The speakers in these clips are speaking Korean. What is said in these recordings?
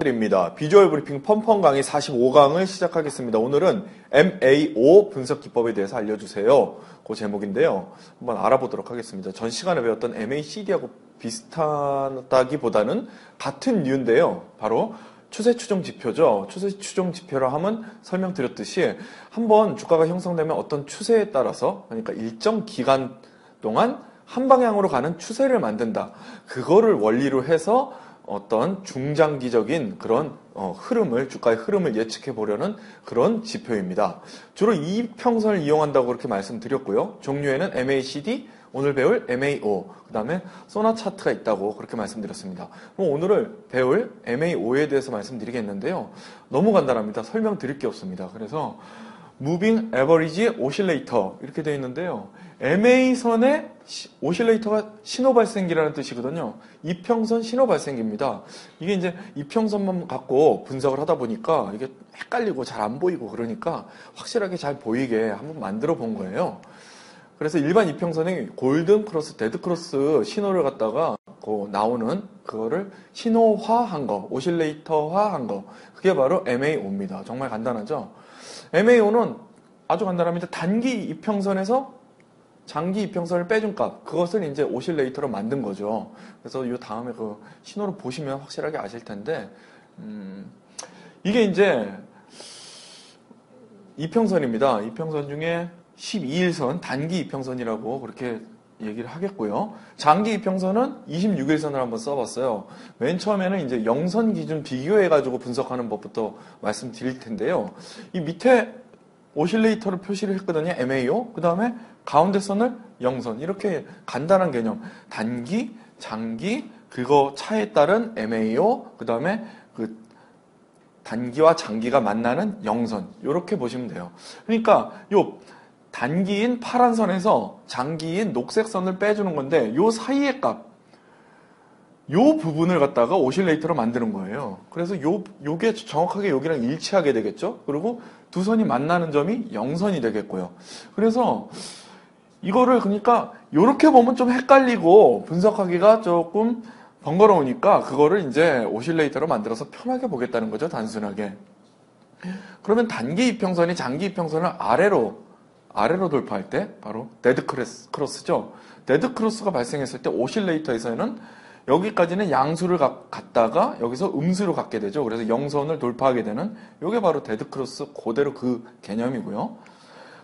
입니다. 비주얼 브리핑 펌펌 강의 45강을 시작하겠습니다. 오늘은 MAO 분석 기법에 대해서 알려주세요. 그 제목인데요. 한번 알아보도록 하겠습니다. 전 시간에 배웠던 MACD하고 비슷하다기보다는 같은 류인데요. 바로 추세 추종 지표죠. 추세 추종 지표라 하면 설명드렸듯이 한번 주가가 형성되면 어떤 추세에 따라서, 그러니까 일정 기간 동안 한 방향으로 가는 추세를 만든다. 그거를 원리로 해서 어떤 중장기적인 그런 흐름을, 주가의 흐름을 예측해 보려는 그런 지표입니다. 주로 이평선을 이용한다고 그렇게 말씀드렸고요. 종류에는 MACD, 오늘 배울 MAO, 그 다음에 소나 차트가 있다고 그렇게 말씀드렸습니다. 그럼 오늘 배울 MAO에 대해서 말씀드리겠는데요. 너무 간단합니다. 설명드릴 게 없습니다. 그래서 Moving Average Oscillator 이렇게 되어 있는데요. MA선의 오실레이터가 신호 발생기라는 뜻이거든요. 이평선 신호 발생기입니다. 이게 이제 이평선만 갖고 분석을 하다 보니까 이게 헷갈리고 잘 안 보이고 그러니까 확실하게 잘 보이게 한번 만들어 본 거예요. 그래서 일반 이평선이 골든 크로스, 데드 크로스 신호를 갖다가 나오는 그거를 신호화한 거, 오실레이터화한 거. 그게 바로 MAO입니다. 정말 간단하죠? MAO는 아주 간단합니다. 단기 이평선에서 장기 이평선을 빼준 값, 그것을 이제 오실레이터로 만든 거죠. 그래서 이 다음에 그 신호를 보시면 확실하게 아실 텐데, 이게 이제 이평선입니다. 이평선 중에 12일선, 단기 이평선이라고 그렇게 얘기를 하겠고요. 장기 이평선은 26일선을 한번 써봤어요. 맨 처음에는 이제 영선 기준 비교해가지고 분석하는 법부터 말씀드릴 텐데요. 이 밑에 오실레이터를 표시를 했거든요. MAO. 그 다음에 가운데 선을 영선. 이렇게 간단한 개념. 단기, 장기, 그거 차에 따른 MAO, 그 다음에 그 단기와 장기가 만나는 영선. 이렇게 보시면 돼요. 그러니까 요 단기인 파란 선에서 장기인 녹색 선을 빼주는 건데 요 사이의 값, 요 부분을 갖다가 오실레이터로 만드는 거예요. 그래서 요게 정확하게 여기랑 일치하게 되겠죠. 그리고 두 선이 만나는 점이 영선이 되겠고요. 그래서 이거를 그러니까 요렇게 보면 좀 헷갈리고 분석하기가 조금 번거로우니까 그거를 이제 오실레이터로 만들어서 편하게 보겠다는 거죠. 단순하게. 그러면 단기 이평선이 장기 이평선을 아래로 돌파할 때 바로 데드 크로스죠. 데드 크로스가 발생했을 때 오실레이터에서는 여기까지는 양수를 갔다가 여기서 음수로 갖게 되죠. 그래서 영선을 돌파하게 되는 이게 바로 데드 크로스, 그대로 그 개념이고요.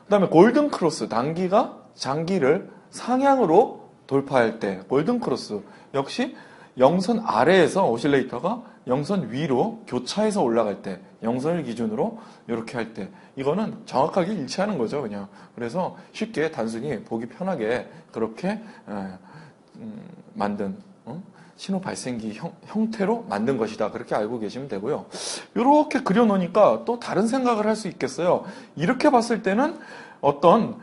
그 다음에 골든 크로스, 단기가 장기를 상향으로 돌파할 때 골든 크로스 역시 영선 아래에서 오실레이터가 영선 위로 교차해서 올라갈 때, 영선을 기준으로 이렇게 할 때, 이거는 정확하게 일치하는 거죠, 그냥. 그래서 쉽게 단순히 보기 편하게 그렇게 만든 신호 발생기 형태로 만든 것이다. 그렇게 알고 계시면 되고요. 이렇게 그려놓으니까 또 다른 생각을 할 수 있겠어요. 이렇게 봤을 때는 어떤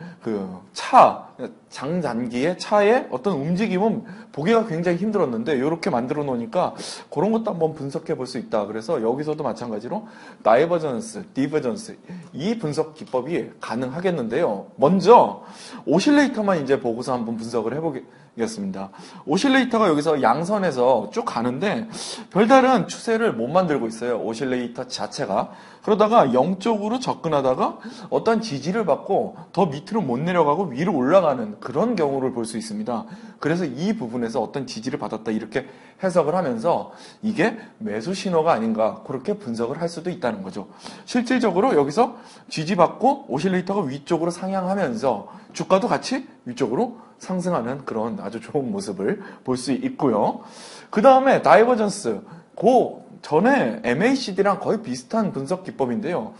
장단기의 차의 어떤 움직임은 보기가 굉장히 힘들었는데 이렇게 만들어 놓으니까 그런 것도 한번 분석해 볼 수 있다. 그래서 여기서도 마찬가지로 다이버전스, 디버전스 이 분석 기법이 가능하겠는데요. 먼저 오실레이터만 이제 보고서 한번 분석을 해보겠습니다. 오실레이터가 여기서 양선에서 쭉 가는데 별다른 추세를 못 만들고 있어요. 오실레이터 자체가. 그러다가 0쪽으로 접근하다가 어떤 지지를 받고 더 밑으로 못 내려가고 위로 올라가는 그런 경우를 볼 수 있습니다. 그래서 이 부분에서 어떤 지지를 받았다 이렇게 해석을 하면서 이게 매수 신호가 아닌가 그렇게 분석을 할 수도 있다는 거죠. 실질적으로 여기서 지지받고 오실레이터가 위쪽으로 상향하면서 주가도 같이 위쪽으로 상승하는 그런 아주 좋은 모습을 볼 수 있고요. 그 다음에 다이버전스, 전에 MACD랑 거의 비슷한 분석 기법인데요.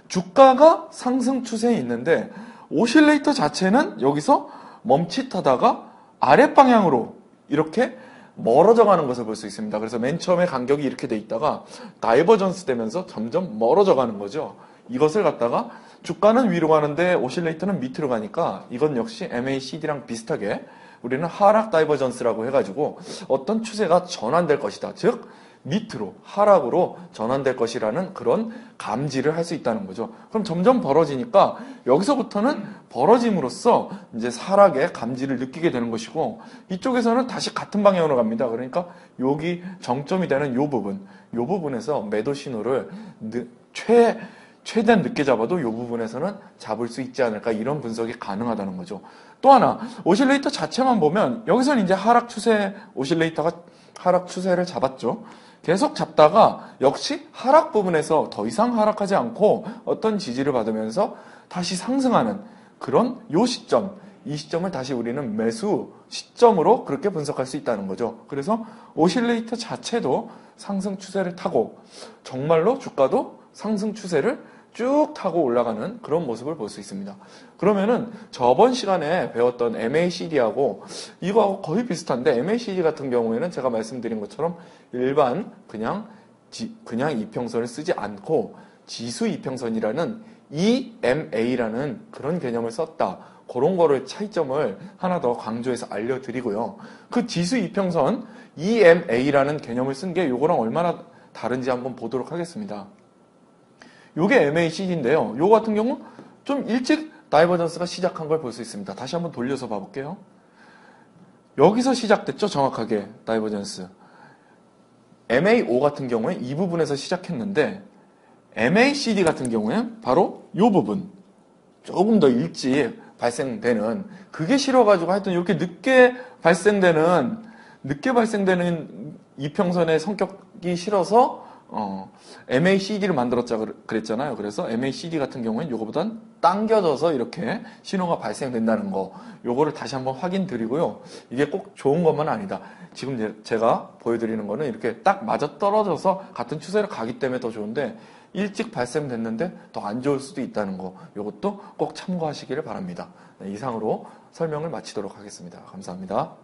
주가가 상승 추세에 있는데 오실레이터 자체는 여기서 멈칫하다가 아랫방향으로 이렇게 멀어져 가는 것을 볼 수 있습니다. 그래서 맨 처음에 간격이 이렇게 돼 있다가 다이버전스 되면서 점점 멀어져 가는 거죠. 이것을 갖다가 주가는 위로 가는데 오실레이터는 밑으로 가니까 이건 역시 MACD랑 비슷하게 우리는 하락 다이버전스라고 해가지고 어떤 추세가 전환될 것이다. 즉 밑으로 하락으로 전환될 것이라는 그런 감지를 할 수 있다는 거죠. 그럼 점점 벌어지니까 여기서부터는 벌어짐으로써 이제 하락의 감지를 느끼게 되는 것이고 이쪽에서는 다시 같은 방향으로 갑니다. 그러니까 여기 정점이 되는 요 부분에서 매도 신호를 최대한 늦게 잡아도 이 부분에서는 잡을 수 있지 않을까 이런 분석이 가능하다는 거죠. 또 하나 오실레이터 자체만 보면 여기서는 이제 하락 추세 오실레이터가 하락 추세를 잡았죠. 계속 잡다가 역시 하락 부분에서 더 이상 하락하지 않고 어떤 지지를 받으면서 다시 상승하는 그런 요 시점, 이 시점을 다시 우리는 매수 시점으로 그렇게 분석할 수 있다는 거죠. 그래서 오실레이터 자체도 상승 추세를 타고 정말로 주가도 상승 추세를 쭉 타고 올라가는 그런 모습을 볼 수 있습니다. 그러면은 저번 시간에 배웠던 MACD하고 이거하고 거의 비슷한데 MACD 같은 경우에는 제가 말씀드린 것처럼 일반 그냥 이평선을 쓰지 않고 지수 이평선이라는 EMA라는 그런 개념을 썼다. 그런 거를 차이점을 하나 더 강조해서 알려드리고요. 그 지수 이평선 EMA라는 개념을 쓴 게 요거랑 얼마나 다른지 한번 보도록 하겠습니다. 요게 MACD인데요. 요거 같은 경우 좀 일찍 다이버전스가 시작한 걸 볼 수 있습니다. 다시 한번 돌려서 봐볼게요. 여기서 시작됐죠, 정확하게 다이버전스. MAO 같은 경우에 이 부분에서 시작했는데 MACD 같은 경우에 바로 요 부분 조금 더 일찍 발생되는 그게 싫어가지고 하여튼 이렇게 늦게 발생되는 이평선의 성격이 싫어서 MACD를 만들었자 그랬잖아요. 그래서 MACD 같은 경우에는 요거보단 당겨져서 이렇게 신호가 발생된다는 거 요거를 다시 한번 확인 드리고요. 이게 꼭 좋은 것만 아니다. 지금 제가 보여드리는 거는 이렇게 딱 맞아 떨어져서 같은 추세로 가기 때문에 더 좋은데 일찍 발생됐는데 더 안 좋을 수도 있다는 거 요것도 꼭 참고하시기를 바랍니다. 네, 이상으로 설명을 마치도록 하겠습니다. 감사합니다.